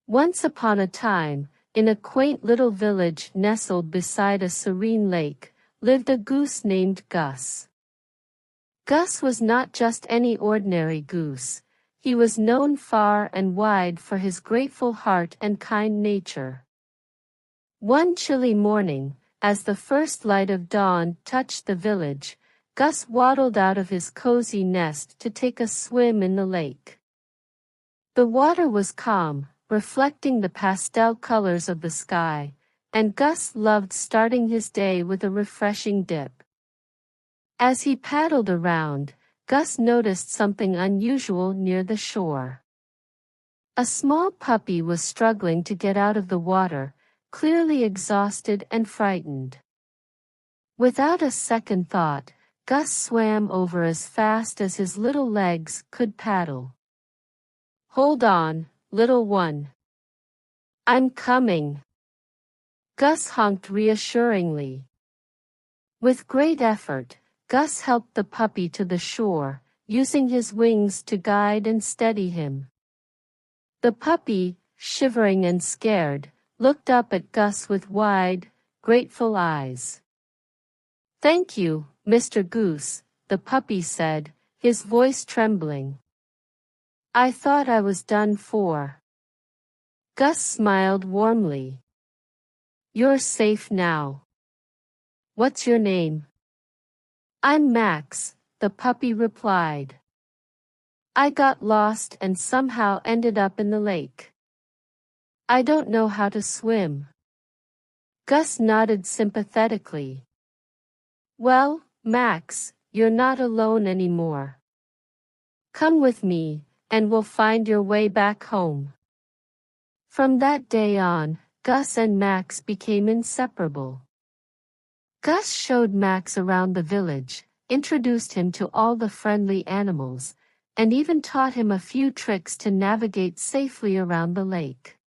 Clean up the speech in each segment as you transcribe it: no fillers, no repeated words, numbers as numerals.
Once upon a time, in a quaint little village nestled beside a serene lake, lived a goose named Gus. Gus was not just any ordinary goose. He was known far and wide for his grateful heart and kind nature. One chilly morning, as the first light of dawn touched the village, Gus waddled out of his cozy nest to take a swim in the lake. The water was calm, reflecting the pastel colors of the sky, and Gus loved starting his day with a refreshing dip. As he paddled around, Gus noticed something unusual near the shore. A small puppy was struggling to get out of the water, clearly exhausted and frightened. Without a second thought, Gus swam over as fast as his little legs could paddle. "Hold on, little one. I'm coming," Gus honked reassuringly. With great effort, Gus helped the puppy to the shore, using his wings to guide and steady him. The puppy, shivering and scared, looked up at Gus with wide, grateful eyes. "Thank you, Mr. Goose," the puppy said, his voice trembling. "I thought I was done for." Gus smiled warmly. "You're safe now. What's your name?" "I'm Max," the puppy replied. "I got lost and somehow ended up in the lake. I don't know how to swim." Gus nodded sympathetically. "Well, Max, you're not alone anymore. Come with me, and we'll find your way back home." From that day on, Gus and Max became inseparable. Gus showed Max around the village, introduced him to all the friendly animals, and even taught him a few tricks to navigate safely around the lake.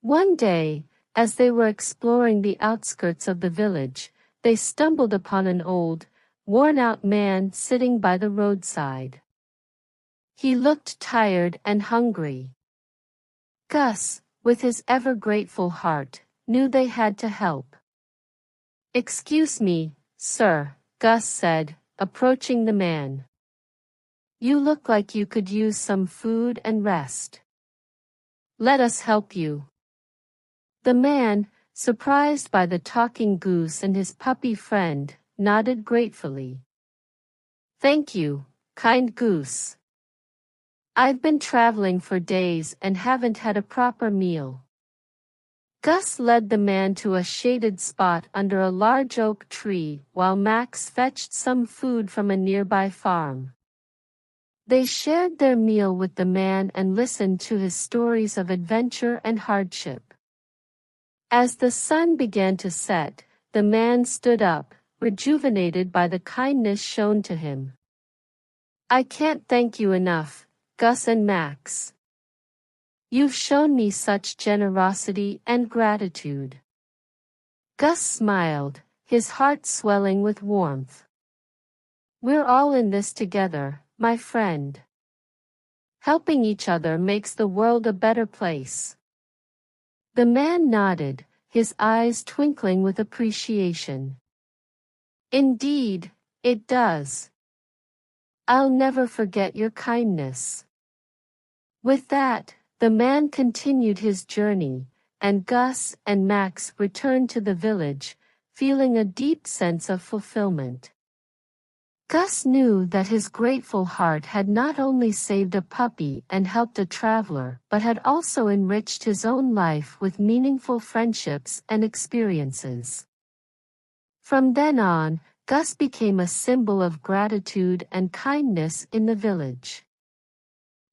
One day, as they were exploring the outskirts of the village, they stumbled upon an old, worn-out man sitting by the roadside. He looked tired and hungry. Gus, with his ever-grateful heart, knew they had to help. "Excuse me, sir," Gus said, approaching the man. "You look like you could use some food and rest. Let us help you." The man, surprised by the talking goose and his puppy friend, nodded gratefully. "Thank you, kind goose. I've been traveling for days and haven't had a proper meal." Gus led the man to a shaded spot under a large oak tree while Max fetched some food from a nearby farm. They shared their meal with the man and listened to his stories of adventure and hardship. As the sun began to set, the man stood up, rejuvenated by the kindness shown to him. "I can't thank you enough, Gus and Max. You've shown me such generosity and gratitude." Gus smiled, his heart swelling with warmth. "We're all in this together, my friend. Helping each other makes the world a better place." The man nodded, his eyes twinkling with appreciation. "Indeed, it does. I'll never forget your kindness." With that, the man continued his journey, and Gus and Max returned to the village, feeling a deep sense of fulfillment. Gus knew that his grateful heart had not only saved a puppy and helped a traveler, but had also enriched his own life with meaningful friendships and experiences. From then on, Gus became a symbol of gratitude and kindness in the village.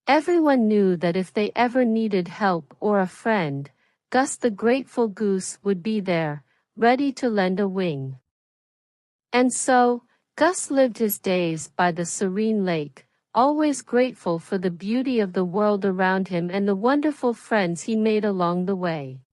Everyone knew that if they ever needed help or a friend, Gus the Grateful Goose would be there, ready to lend a wing. And so, Gus lived his days by the serene lake, always grateful for the beauty of the world around him and the wonderful friends he made along the way.